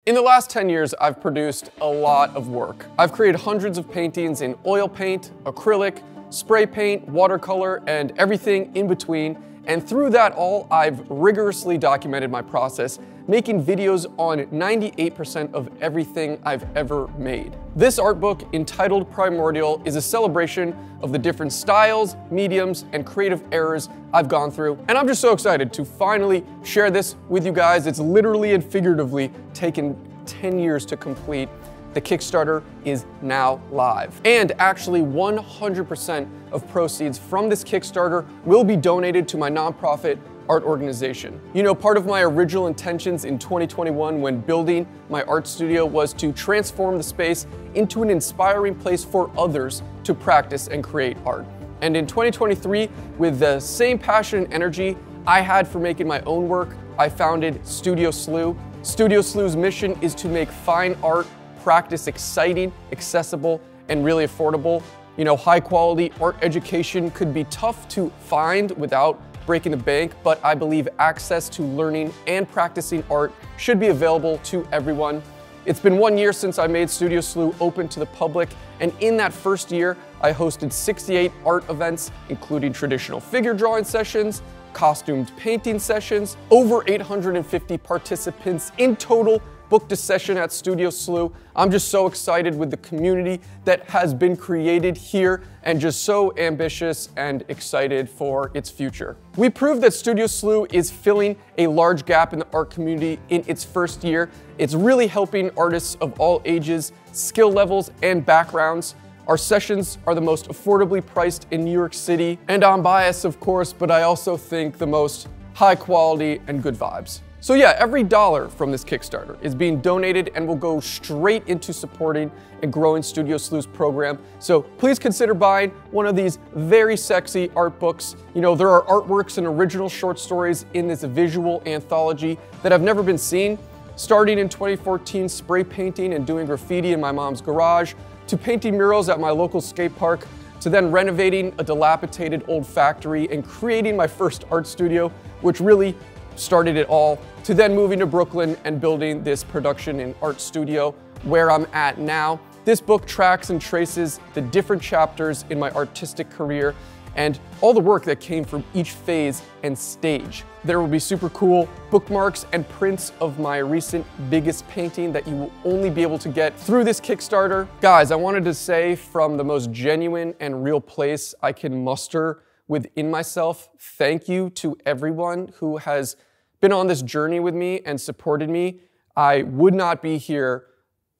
In the last 10 years, I've produced a lot of work. I've created hundreds of paintings in oil paint, acrylic, spray paint, watercolor, and everything in between. And through that all, I've rigorously documented my process, making videos on 98% of everything I've ever made. This art book, entitled Primordial, is a celebration of the different styles, mediums, and creative errors I've gone through. And I'm just so excited to finally share this with you guys. It's literally and figuratively taken 10 years to complete. The Kickstarter is now live. And actually 100% of proceeds from this Kickstarter will be donated to my nonprofit art organization. You know, part of my original intentions in 2021 when building my art studio was to transform the space into an inspiring place for others to practice and create art. And in 2023, with the same passion and energy I had for making my own work, I founded Studio SLU. Studio SLU's mission is to make fine art practice exciting, accessible, and really affordable. You know, high quality art education could be tough to find without breaking the bank, but I believe access to learning and practicing art should be available to everyone. It's been 1 year since I made Studio SLU open to the public, and in that first year, I hosted 68 art events, including traditional figure drawing sessions, costumed painting sessions, over 850 participants in total booked a session at Studio SLU. I'm just so excited with the community that has been created here and just so ambitious and excited for its future. We proved that Studio SLU is filling a large gap in the art community in its first year. It's really helping artists of all ages, skill levels, and backgrounds. Our sessions are the most affordably priced in New York City, and I'm biased, of course, but I also think the most high quality and good vibes. So yeah, every dollar from this Kickstarter is being donated and will go straight into supporting and growing Studio SLU's program. So please consider buying one of these very sexy art books. You know, there are artworks and original short stories in this visual anthology that have never been seen. Starting in 2014, spray painting and doing graffiti in my mom's garage, to painting murals at my local skate park, to then renovating a dilapidated old factory and creating my first art studio, which really started it all, to then moving to Brooklyn and building this production and art studio where I'm at now. This book tracks and traces the different chapters in my artistic career and all the work that came from each phase and stage. There will be super cool bookmarks and prints of my recent biggest painting that you will only be able to get through this Kickstarter. Guys, I wanted to say from the most genuine and real place I can muster within myself, thank you to everyone who has been on this journey with me and supported me. I would not be here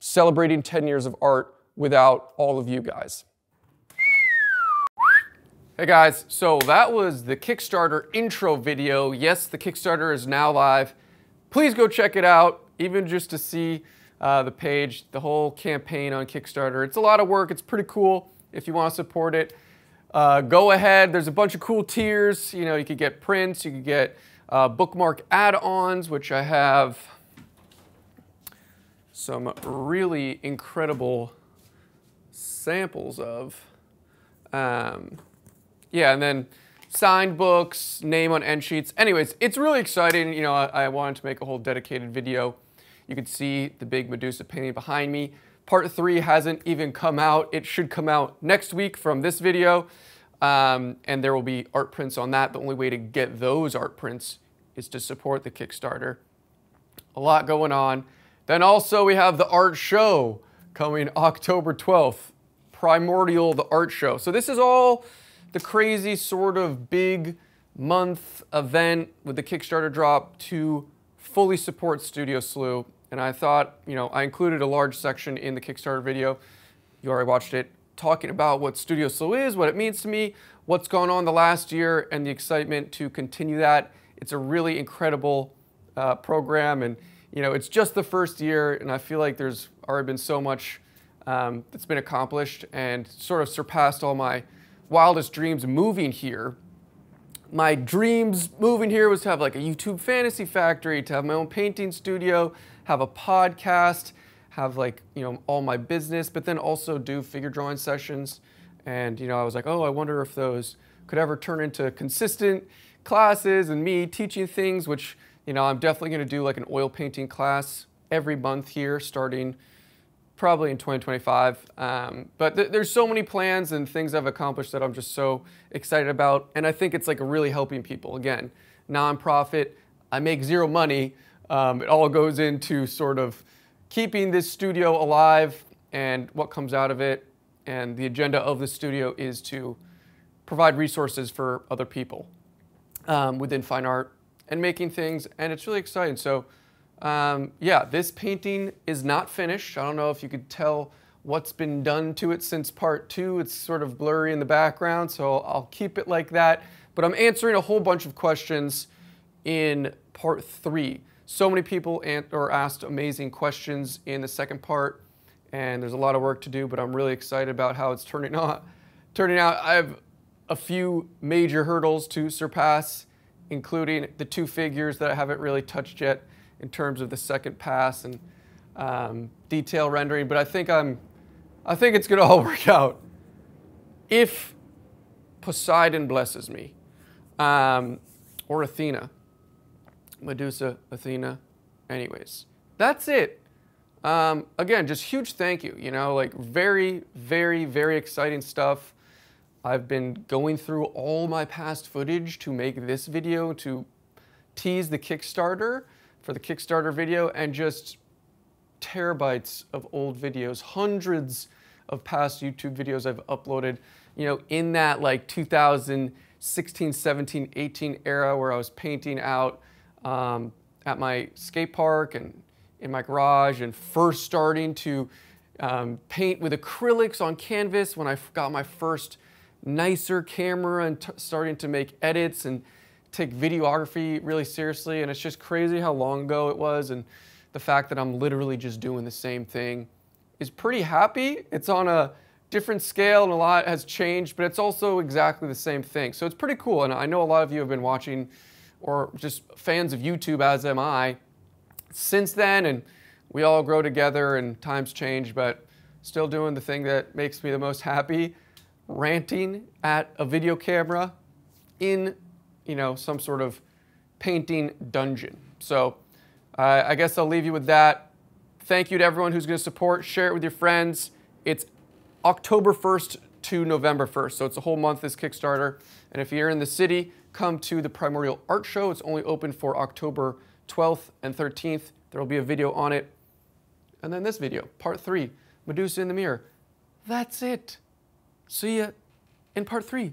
celebrating 10 years of art without all of you guys. Hey guys, so that was the Kickstarter intro video. Yes, the Kickstarter is now live. Please go check it out, even just to see the page, the whole campaign on Kickstarter. It's a lot of work, it's pretty cool if you want to support it. Go ahead, there's a bunch of cool tiers. You know, you could get prints, you could get bookmark add-ons, which I have some really incredible samples of. Yeah, and then signed books, name on end sheets. Anyways, it's really exciting. You know, I wanted to make a whole dedicated video. You can see the big Medusa painting behind me. Part 3 hasn't even come out. It should come out next week from this video. And there will be art prints on that. The only way to get those art prints is to support the Kickstarter. A lot going on. Then also we have the art show coming October 12th. Primordial, the art show. So this is all the crazy sort of big month event with the Kickstarter drop to fully support Studio SLU. And I thought, you know, I included a large section in the Kickstarter video. You already watched it, talking about what Studio SLU is, what it means to me, what's gone on the last year, and the excitement to continue that. It's a really incredible program, and you know, it's just the first year, and I feel like there's already been so much that's been accomplished and sort of surpassed all my wildest dreams moving here. My dreams moving here was to have like a YouTube fantasy factory, to have my own painting studio, have a podcast, have like, you know, all my business, but then also do figure drawing sessions. And, you know, I was like, oh, I wonder if those could ever turn into consistent classes and me teaching things, which, you know, I'm definitely going to do like an oil painting class every month here, starting probably in 2025. But there's so many plans and things I've accomplished that I'm just so excited about. And I think it's like really helping people. Again, nonprofit, I make zero money. It all goes into sort of keeping this studio alive and what comes out of it. And the agenda of the studio is to provide resources for other people within fine art and making things. And it's really exciting. So yeah, this painting is not finished. I don't know if you could tell what's been done to it since part 2. It's sort of blurry in the background, so I'll keep it like that. But I'm answering a whole bunch of questions in part 3. So many people asked amazing questions in the second part, and there's a lot of work to do, but I'm really excited about how it's turning out. I have a few major hurdles to surpass, including the 2 figures that I haven't really touched yet in terms of the second pass and detail rendering, but I think it's gonna all work out if Poseidon blesses me, or Athena, Medusa, Athena. Anyways, that's it. Again, just huge thank you. You know, like very, very, very exciting stuff. I've been going through all my past footage to make this video to tease the Kickstarter for the Kickstarter video, and just terabytes of old videos, hundreds of past YouTube videos I've uploaded, you know, in that like 2016, 17, 18 era where I was painting out at my skate park and in my garage, and first starting to paint with acrylics on canvas when I got my first nicer camera and starting to make edits and take videography really seriously. And it's just crazy how long ago it was, and the fact that I'm literally just doing the same thing is pretty happy. It's on a different scale and a lot has changed, but it's also exactly the same thing. So it's pretty cool. And I know a lot of you have been watching or just fans of YouTube, as am I, since then, and we all grow together and times change, but still doing the thing that makes me the most happy, ranting at a video camera in, you know, some sort of painting dungeon. So I guess I'll leave you with that. Thank you to everyone who's going to support. Share it with your friends. It's October 1st to November 1st, so it's a whole month, this Kickstarter. And if you're in the city, come to the Primordial Art Show. It's only open for October 12th and 13th. There will be a video on it. And then this video, part 3, Medusa in the Mirror. That's it. See ya in part 3.